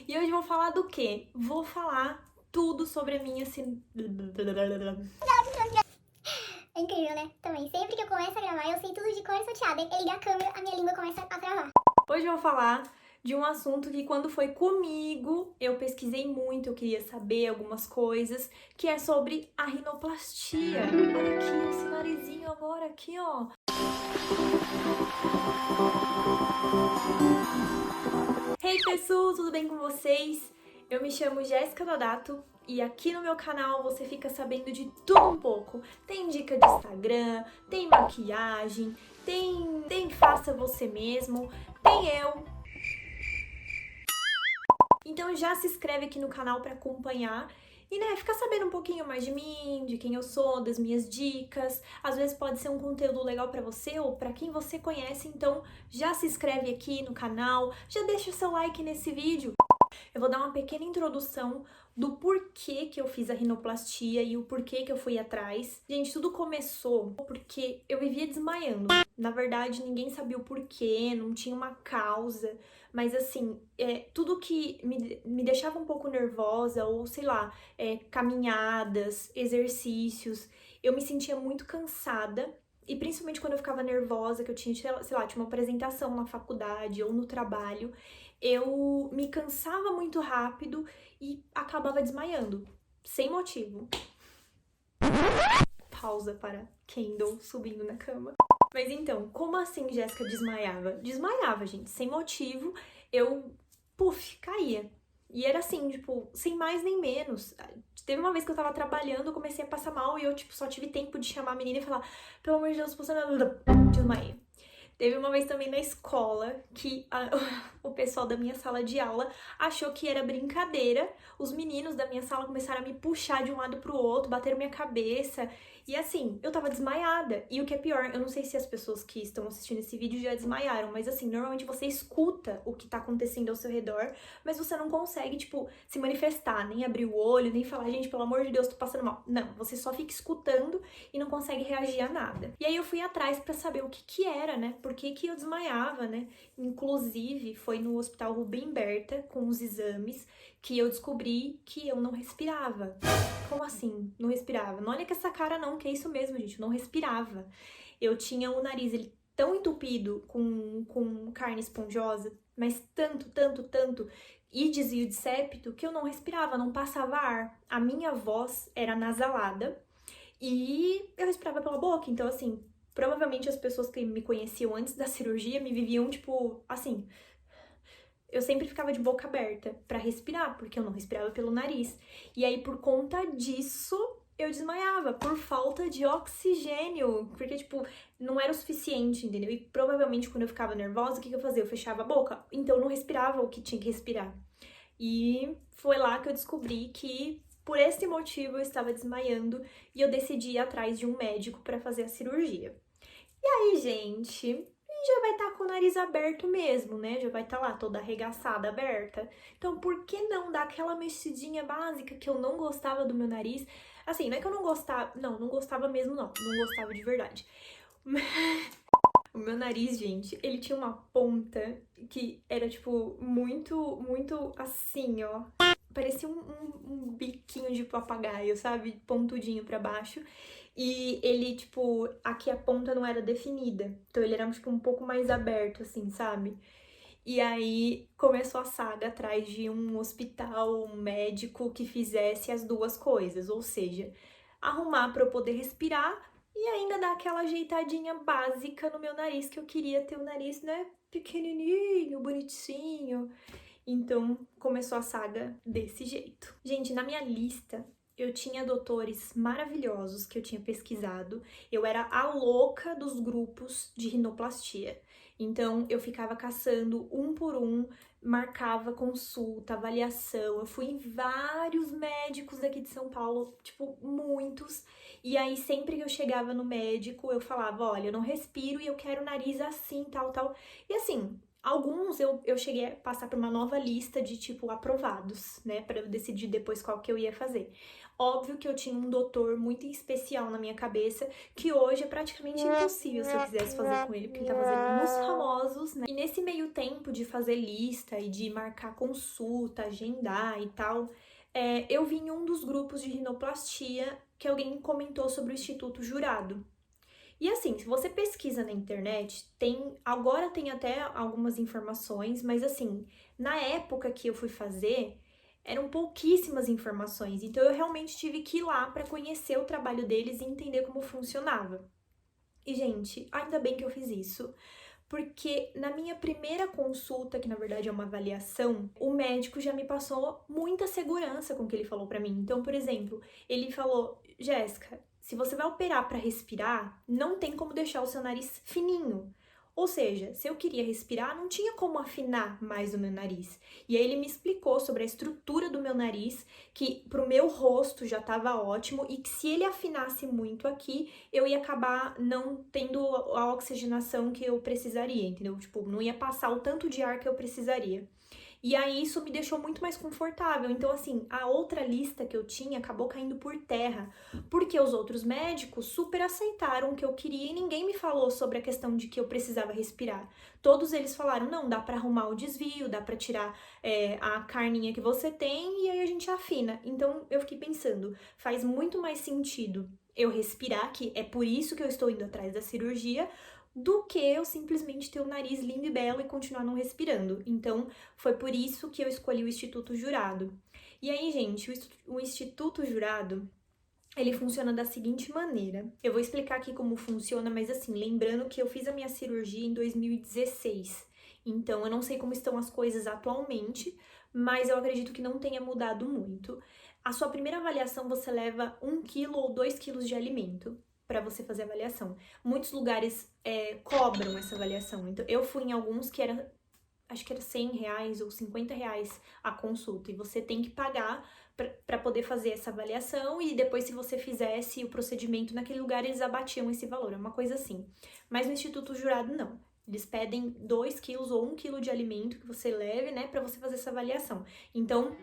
E hoje eu vou falar do quê? Vou falar tudo sobre a minha É incrível, né? Também, sempre que eu começo a gravar, eu sei tudo de cor e salteada. Eu ligo a câmera, a minha língua começa a travar. Hoje eu vou falar de um assunto que quando foi comigo, eu pesquisei muito, eu queria saber algumas coisas, que é sobre a rinoplastia. Olha aqui, esse narizinho agora aqui, ó. Hey pessoal, tudo bem com vocês? Eu me chamo Jéssica Dodato e aqui no meu canal você fica sabendo de tudo um pouco. Tem dica de Instagram, tem maquiagem, tem faça você mesmo, tem eu. Então já se inscreve aqui no canal para acompanhar e, né, ficar sabendo um pouquinho mais de mim, de quem eu sou, das minhas dicas. Às vezes pode ser um conteúdo legal para você ou para quem você conhece, então já se inscreve aqui no canal, já deixa o seu like nesse vídeo. Eu vou dar uma pequena introdução do porquê que eu fiz a rinoplastia e o porquê que eu fui atrás. Gente, tudo começou porque eu vivia desmaiando. Na verdade, ninguém sabia o porquê, não tinha uma causa. Mas assim, tudo que me deixava um pouco nervosa, ou sei lá, caminhadas, exercícios, eu me sentia muito cansada. E principalmente quando eu ficava nervosa, que eu tinha, sei lá, tinha uma apresentação na faculdade ou no trabalho, eu me cansava muito rápido e acabava desmaiando, sem motivo. Pausa para Kendall subindo na cama. Mas então, como assim Jéssica desmaiava? Desmaiava, gente, sem motivo, eu, caía. E era assim, tipo, sem mais nem menos. Teve uma vez que eu tava trabalhando, eu comecei a passar mal e eu, tipo, só tive tempo de chamar a menina e falar: pelo amor de Deus, desmaiei. Teve uma vez também na escola que o pessoal da minha sala de aula achou que era brincadeira. Os meninos da minha sala começaram a me puxar de um lado pro outro, bateram minha cabeça. E assim, eu tava desmaiada. E o que é pior, eu não sei se as pessoas que estão assistindo esse vídeo já desmaiaram, mas assim, normalmente você escuta o que tá acontecendo ao seu redor, mas você não consegue, tipo, se manifestar, nem abrir o olho, nem falar: gente, pelo amor de Deus, tô passando mal. Não, você só fica escutando e não consegue reagir a nada. E aí eu fui atrás pra saber o que era, né? Por que eu desmaiava, né? Inclusive, foi no Hospital Rubem Berta, com os exames, que eu descobri que eu não respirava. Como assim? Não respirava? Não olha com essa cara não, que é isso mesmo, gente. Eu não respirava. Eu tinha o nariz tão entupido com carne esponjosa, mas tanto, e desvio de septo, que eu não respirava, não passava ar. A minha voz era nasalada e eu respirava pela boca. Então, assim, provavelmente as pessoas que me conheciam antes da cirurgia me viviam, tipo, assim. Eu sempre ficava de boca aberta pra respirar, porque eu não respirava pelo nariz. E aí, por conta disso, eu desmaiava, por falta de oxigênio. Porque, tipo, não era o suficiente, entendeu? E provavelmente quando eu ficava nervosa, o que eu fazia? Eu fechava a boca. Então eu não respirava o que tinha que respirar. E foi lá que eu descobri que por esse motivo eu estava desmaiando e eu decidi ir atrás de um médico para fazer a cirurgia. E aí, gente, já vai estar com o nariz aberto mesmo, né? Já vai estar lá toda arregaçada, aberta. Então, por que não dar aquela mexidinha básica que eu não gostava do meu nariz? Assim, não é que eu não gostava, não gostava mesmo não gostava de verdade. O meu nariz, gente, ele tinha uma ponta que era, tipo, muito assim, ó. Parecia um biquinho de papagaio, sabe? Pontudinho pra baixo. E ele, tipo, aqui a ponta não era definida. Então ele era, tipo, um pouco mais aberto, assim, sabe? E aí começou a saga atrás de um hospital, um médico que fizesse as duas coisas. Ou seja, arrumar pra eu poder respirar e ainda dar aquela ajeitadinha básica no meu nariz, que eu queria ter o nariz, né, pequenininho, bonitinho. Então, começou a saga desse jeito. Gente, na minha lista, eu tinha doutores maravilhosos que eu tinha pesquisado. Eu era a louca dos grupos de rinoplastia. Então, eu ficava caçando um por um, marcava consulta, avaliação. Eu fui em vários médicos aqui de São Paulo, tipo, muitos. E aí, sempre que eu chegava no médico, eu falava: olha, eu não respiro e eu quero o nariz assim, tal. E assim, Alguns eu cheguei a passar por uma nova lista de, tipo, aprovados, né? Pra eu decidir depois qual que eu ia fazer. Óbvio que eu tinha um doutor muito especial na minha cabeça, que hoje é praticamente impossível se eu quisesse fazer com ele, porque ele tá fazendo nos famosos, né? E nesse meio tempo de fazer lista e de marcar consulta, agendar e tal, eu vi em um dos grupos de rinoplastia que alguém comentou sobre o Instituto Jurado. E assim, se você pesquisa na internet, agora tem até algumas informações, mas assim, na época que eu fui fazer, eram pouquíssimas informações. Então eu realmente tive que ir lá para conhecer o trabalho deles e entender como funcionava. E gente, ainda bem que eu fiz isso, porque na minha primeira consulta, que na verdade é uma avaliação, o médico já me passou muita segurança com o que ele falou pra mim. Então, por exemplo, ele falou: Jéssica, se você vai operar pra respirar, não tem como deixar o seu nariz fininho. Ou seja, se eu queria respirar, não tinha como afinar mais o meu nariz. E aí ele me explicou sobre a estrutura do meu nariz, que pro meu rosto já estava ótimo e que se ele afinasse muito aqui, eu ia acabar não tendo a oxigenação que eu precisaria, entendeu? Tipo, não ia passar o tanto de ar que eu precisaria. E aí isso me deixou muito mais confortável. Então, assim, a outra lista que eu tinha acabou caindo por terra, porque os outros médicos super aceitaram o que eu queria e ninguém me falou sobre a questão de que eu precisava respirar. Todos eles falaram: não, dá pra arrumar o desvio, dá pra tirar a carninha que você tem e aí a gente afina. Então, eu fiquei pensando, faz muito mais sentido eu respirar, que é por isso que eu estou indo atrás da cirurgia, do que eu simplesmente ter o nariz lindo e belo e continuar não respirando. Então, foi por isso que eu escolhi o Instituto Jurado. E aí, gente, o Instituto Jurado, ele funciona da seguinte maneira. Eu vou explicar aqui como funciona, mas assim, lembrando que eu fiz a minha cirurgia em 2016. Então, eu não sei como estão as coisas atualmente, mas eu acredito que não tenha mudado muito. A sua primeira avaliação, você leva 1 quilo ou 2 quilos de alimento para você fazer a avaliação. Muitos lugares cobram essa avaliação. Então, eu fui em alguns que era, acho que era R$100 ou R$50 a consulta, e você tem que pagar para poder fazer essa avaliação, e depois, se você fizesse o procedimento naquele lugar, eles abatiam esse valor, é uma coisa assim. Mas no Instituto Jurado, não. Eles pedem 2 quilos ou 1 quilo de alimento que você leve, né, para você fazer essa avaliação. Então,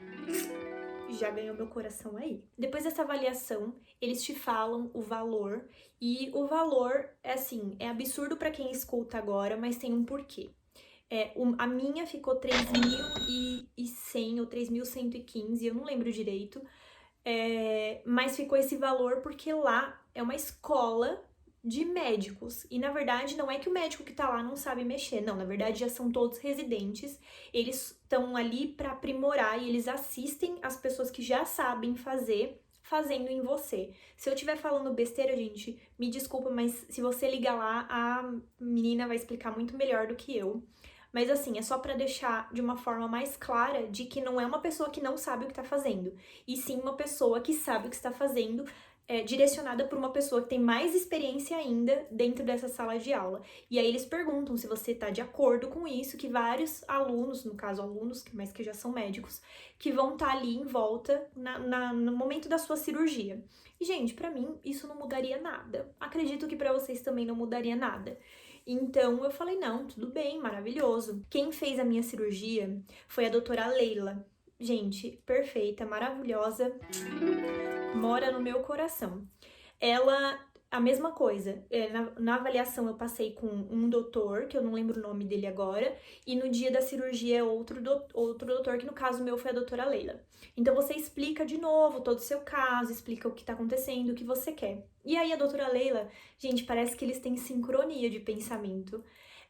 já ganhou meu coração aí. Depois dessa avaliação, eles te falam o valor, e o valor é assim, é absurdo para quem escuta agora, mas tem um porquê. A minha ficou 3.100 ou 3.115, eu não lembro direito, mas ficou esse valor porque lá é uma escola de médicos. E na verdade não é que o médico que tá lá não sabe mexer, não, na verdade já são todos residentes, eles estão ali para aprimorar e eles assistem as pessoas que já sabem fazer, fazendo em você. Se eu estiver falando besteira, gente, me desculpa, mas se você ligar lá, a menina vai explicar muito melhor do que eu. Mas assim, é só pra deixar de uma forma mais clara de que não é uma pessoa que não sabe o que tá fazendo, e sim uma pessoa que sabe o que está fazendo, direcionada por uma pessoa que tem mais experiência ainda dentro dessa sala de aula. E aí eles perguntam se você tá de acordo com isso, que vários alunos, no caso alunos, mas que já são médicos, que vão estar ali em volta no momento da sua cirurgia. E, gente, pra mim, isso não mudaria nada. Acredito que pra vocês também não mudaria nada. Então eu falei: não, tudo bem, maravilhoso. Quem fez a minha cirurgia foi a doutora Leila. Gente, perfeita, maravilhosa, mora no meu coração. Ela, a mesma coisa, na avaliação eu passei com um doutor, que eu não lembro o nome dele agora, e no dia da cirurgia é outro doutor, que no caso meu foi a doutora Leila. Então você explica de novo todo o seu caso, explica o que tá acontecendo, o que você quer. E aí a doutora Leila, gente, parece que eles têm sincronia de pensamento.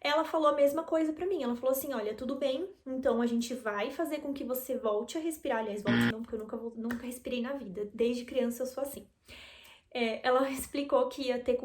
Ela falou a mesma coisa pra mim, ela falou assim: olha, tudo bem, então a gente vai fazer com que você volte a respirar. Aliás, volte não, porque eu nunca respirei na vida, desde criança eu sou assim. Ela explicou que ia ter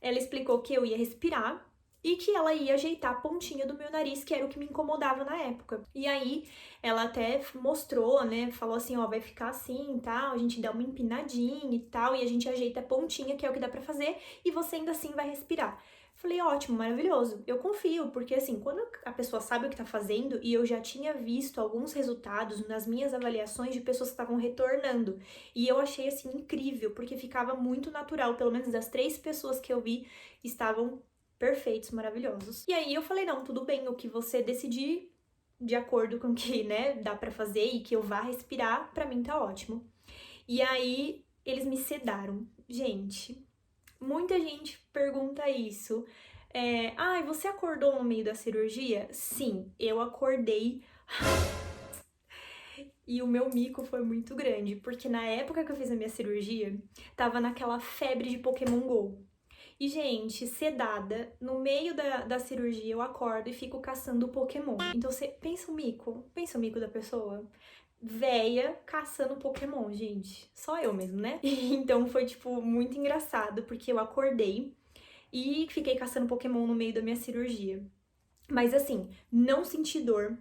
ela explicou que eu ia respirar e que ela ia ajeitar a pontinha do meu nariz, que era o que me incomodava na época. E aí, ela até mostrou, né, falou assim: ó, vai ficar assim e tal, a gente dá uma empinadinha e tal, e a gente ajeita a pontinha, que é o que dá pra fazer, e você ainda assim vai respirar. Falei: ótimo, maravilhoso, eu confio, porque assim, quando a pessoa sabe o que tá fazendo, e eu já tinha visto alguns resultados nas minhas avaliações de pessoas que estavam retornando, e eu achei assim incrível, porque ficava muito natural, pelo menos das 3 pessoas que eu vi estavam perfeitos, maravilhosos. E aí eu falei, não, tudo bem, o que você decidir, de acordo com o que, né, dá pra fazer e que eu vá respirar, pra mim tá ótimo. E aí eles me sedaram. Gente, muita gente pergunta isso. Você acordou no meio da cirurgia? Sim, eu acordei. E o meu mico foi muito grande, porque na época que eu fiz a minha cirurgia, tava naquela febre de Pokémon GO. E, gente, sedada, no meio da cirurgia eu acordo e fico caçando Pokémon. Então, você pensa o mico da pessoa. Véia caçando Pokémon, gente. Só eu mesmo, né? Então foi, tipo, muito engraçado, porque eu acordei e fiquei caçando Pokémon no meio da minha cirurgia. Mas assim, não senti dor.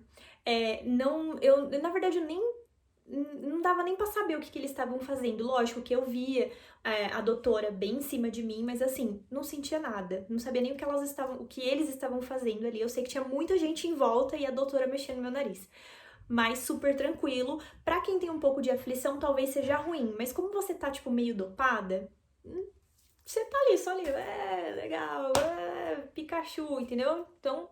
Na verdade, eu nem não dava nem pra saber o que eles estavam fazendo. Lógico que eu via a doutora bem em cima de mim, mas assim, não sentia nada. Não sabia nem o que eles estavam fazendo ali. Eu sei que tinha muita gente em volta e a doutora mexendo no meu nariz. Mas super tranquilo. Pra quem tem um pouco de aflição, talvez seja ruim. Mas como você tá, tipo, meio dopada, você tá ali, só ali, legal, Pikachu, entendeu? Então,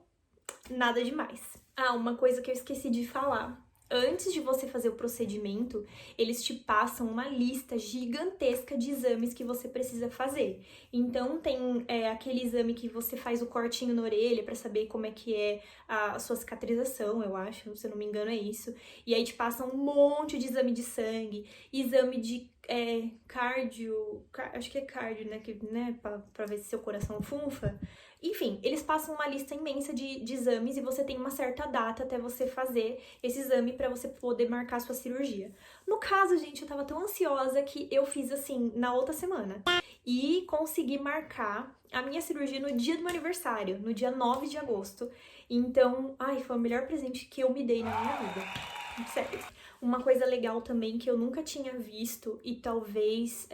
nada demais. Ah, uma coisa que eu esqueci de falar. Antes de você fazer o procedimento, eles te passam uma lista gigantesca de exames que você precisa fazer. Então, tem aquele exame que você faz o cortinho na orelha pra saber como é que é a sua cicatrização, eu acho, se eu não me engano é isso. E aí te passam um monte de exame de sangue, exame de acho que é cardio, né, pra ver se seu coração funfa. Enfim, eles passam uma lista imensa de exames e você tem uma certa data até você fazer esse exame pra você poder marcar sua cirurgia. No caso, gente, eu tava tão ansiosa que eu fiz assim na outra semana e consegui marcar a minha cirurgia no dia do meu aniversário, no dia 9 de agosto. Então, foi o melhor presente que eu me dei na minha vida. Sério. Uma coisa legal também que eu nunca tinha visto e talvez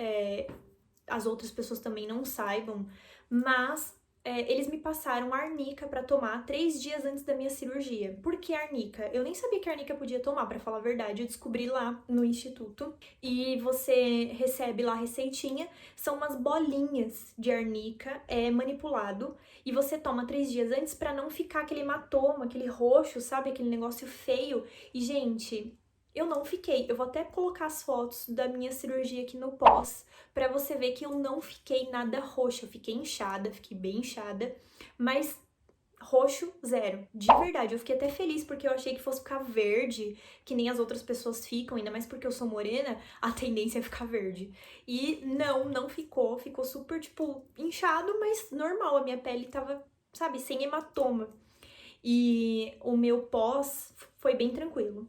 as outras pessoas também não saibam, mas eles me passaram arnica pra tomar 3 dias antes da minha cirurgia. Por que arnica? Eu nem sabia que arnica podia tomar, pra falar a verdade. Eu descobri lá no instituto. E você recebe lá a receitinha. São umas bolinhas de arnica, manipulado. E você toma 3 dias antes pra não ficar aquele hematoma, aquele roxo, sabe? Aquele negócio feio. E, gente, eu não fiquei. Eu vou até colocar as fotos da minha cirurgia aqui no pós, pra você ver que eu não fiquei nada roxa. Eu fiquei inchada, fiquei bem inchada, mas roxo, zero. De verdade, eu fiquei até feliz porque eu achei que fosse ficar verde, que nem as outras pessoas ficam, ainda mais porque eu sou morena, a tendência é ficar verde. E não ficou. Ficou super, tipo, inchado, mas normal. A minha pele tava, sabe, sem hematoma. E o meu pós foi bem tranquilo.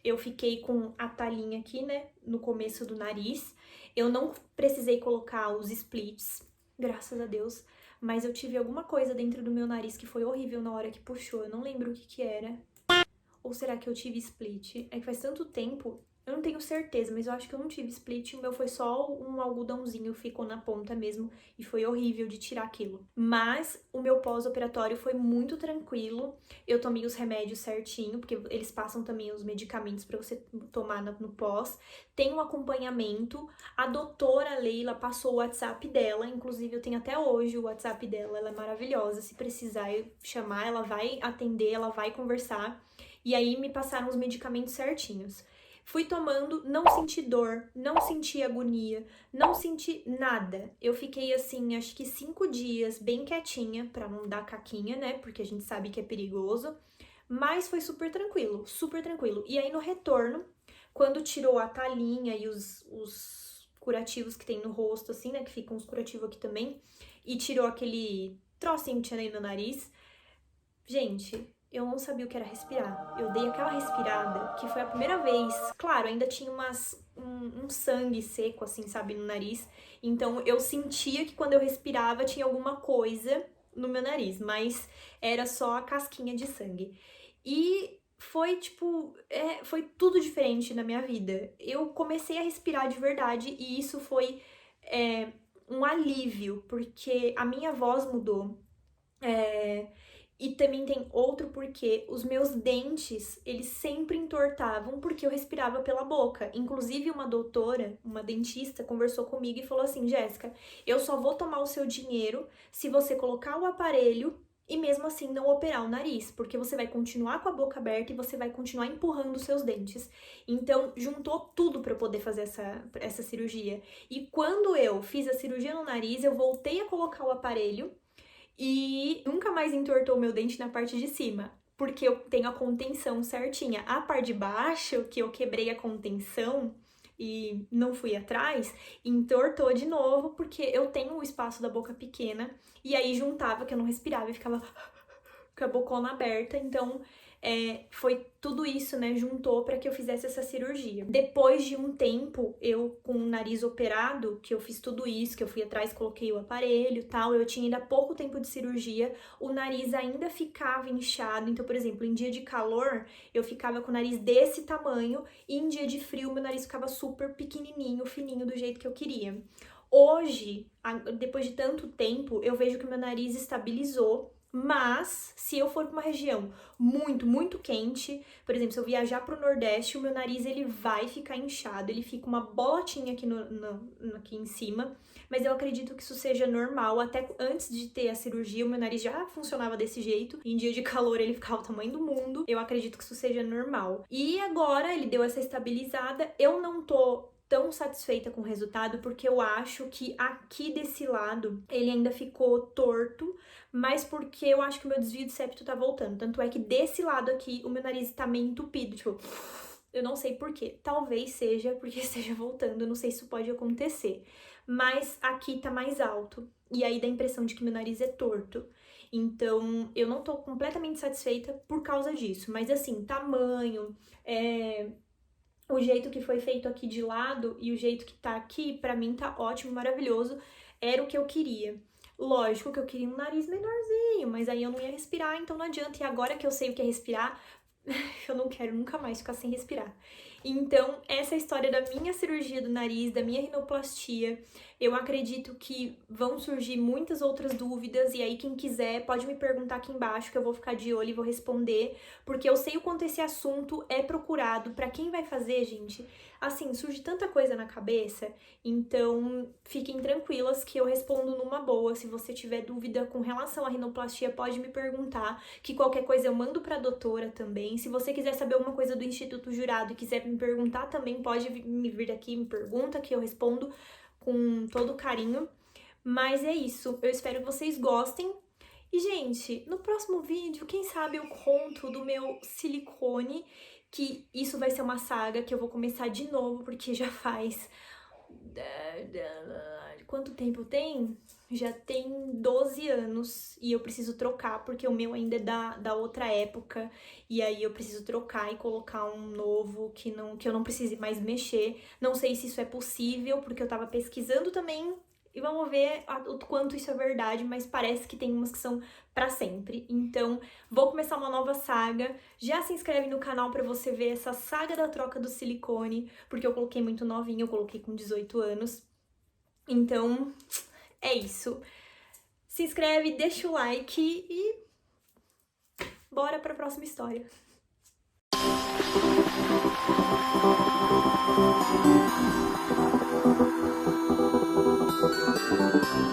Eu fiquei com a talinha aqui, né, no começo do nariz. Eu não precisei colocar os splits, graças a Deus, mas eu tive alguma coisa dentro do meu nariz que foi horrível na hora que puxou. Eu não lembro o que era. Ou será que eu tive split? É que faz tanto tempo, eu não tenho certeza, mas eu acho que eu não tive split. O meu foi só um algodãozinho, ficou na ponta mesmo, e foi horrível de tirar aquilo. Mas o meu pós-operatório foi muito tranquilo. Eu tomei os remédios certinho, porque eles passam também os medicamentos pra você tomar no pós. Tem um acompanhamento. A doutora Leila passou o WhatsApp dela, inclusive eu tenho até hoje o WhatsApp dela, ela é maravilhosa. Se precisar eu chamar, ela vai atender, ela vai conversar. E aí me passaram os medicamentos certinhos. Fui tomando, não senti dor, não senti agonia, não senti nada. Eu fiquei assim, acho que 5 dias bem quietinha, pra não dar caquinha, né? Porque a gente sabe que é perigoso. Mas foi super tranquilo, super tranquilo. E aí no retorno, quando tirou a talinha e os curativos que tem no rosto, assim, né? Que ficam os curativos aqui também. E tirou aquele trocinho que tinha aí no nariz. Gente, eu não sabia o que era respirar. Eu dei aquela respirada, que foi a primeira vez. Claro, ainda tinha um sangue seco, assim, sabe, no nariz. Então, eu sentia que quando eu respirava tinha alguma coisa no meu nariz, mas era só a casquinha de sangue. E foi, tipo, foi tudo diferente na minha vida. Eu comecei a respirar de verdade e isso foi um alívio, porque a minha voz mudou. E também tem outro porquê, os meus dentes, eles sempre entortavam porque eu respirava pela boca. Inclusive, uma doutora, uma dentista, conversou comigo e falou assim, Jéssica, eu só vou tomar o seu dinheiro se você colocar o aparelho e mesmo assim não operar o nariz, porque você vai continuar com a boca aberta e você vai continuar empurrando os seus dentes. Então, juntou tudo para eu poder fazer essa cirurgia. E quando eu fiz a cirurgia no nariz, eu voltei a colocar o aparelho e nunca mais entortou meu dente na parte de cima, porque eu tenho a contenção certinha. A parte de baixo, que eu quebrei a contenção e não fui atrás, entortou de novo, porque eu tenho o espaço da boca pequena, e aí juntava que eu não respirava e ficava com a bocona aberta, então foi tudo isso, né, juntou para que eu fizesse essa cirurgia. Depois de um tempo, eu com o nariz operado, que eu fiz tudo isso, que eu fui atrás, coloquei o aparelho e tal, eu tinha ainda pouco tempo de cirurgia, o nariz ainda ficava inchado, então, por exemplo, em dia de calor, eu ficava com o nariz desse tamanho, e em dia de frio, meu nariz ficava super pequenininho, fininho, do jeito que eu queria. Hoje, depois de tanto tempo, eu vejo que o meu nariz estabilizou, mas se eu for para uma região muito quente, por exemplo, se eu viajar para o Nordeste, o meu nariz ele vai ficar inchado, ele fica uma bolotinha aqui, aqui em cima, mas eu acredito que isso seja normal. Até antes de ter a cirurgia, o meu nariz já funcionava desse jeito, em dia de calor ele ficava o tamanho do mundo, eu acredito que isso seja normal. E agora ele deu essa estabilizada, eu não tô tão satisfeita com o resultado, porque eu acho que aqui desse lado ele ainda ficou torto, mas porque eu acho que o meu desvio de septo tá voltando. Tanto é que desse lado aqui o meu nariz tá meio entupido, tipo, eu não sei porquê. Talvez seja porque esteja voltando, eu não sei se isso pode acontecer. Mas aqui tá mais alto, e aí dá a impressão de que meu nariz é torto. Então, eu não tô completamente satisfeita por causa disso. Mas assim, tamanho, o jeito que foi feito aqui de lado e o jeito que tá aqui, pra mim tá ótimo, maravilhoso. Era o que eu queria. Lógico que eu queria um nariz menorzinho, mas aí eu não ia respirar, então não adianta. E agora que eu sei o que é respirar, eu não quero nunca mais ficar sem respirar. Então, essa é a história da minha cirurgia do nariz, da minha rinoplastia. Eu acredito que vão surgir muitas outras dúvidas, e aí quem quiser pode me perguntar aqui embaixo, que eu vou ficar de olho e vou responder, porque eu sei o quanto esse assunto é procurado. Pra quem vai fazer, gente, assim, surge tanta coisa na cabeça, então fiquem tranquilas que eu respondo numa boa. Se você tiver dúvida com relação à rinoplastia, pode me perguntar, que qualquer coisa eu mando pra doutora também. Se você quiser saber alguma coisa do Instituto Jurado e quiser me perguntar também, pode me vir daqui, me pergunta, que eu respondo com todo carinho. Mas é isso, eu espero que vocês gostem. E, gente, no próximo vídeo, quem sabe eu conto do meu silicone, que isso vai ser uma saga que eu vou começar de novo, porque já faz... Quanto tempo tem? Já tem 12 anos e eu preciso trocar, porque o meu ainda é da outra época, e aí eu preciso trocar e colocar um novo que eu não precise mais mexer. Não sei se isso é possível, porque eu tava pesquisando também, e vamos ver o quanto isso é verdade, mas parece que tem umas que são pra sempre. Então, vou começar uma nova saga. Já se inscreve no canal pra você ver essa saga da troca do silicone, porque eu coloquei muito novinha, eu coloquei com 18 anos. Então, é isso. Se inscreve, deixa o like e bora pra próxima história.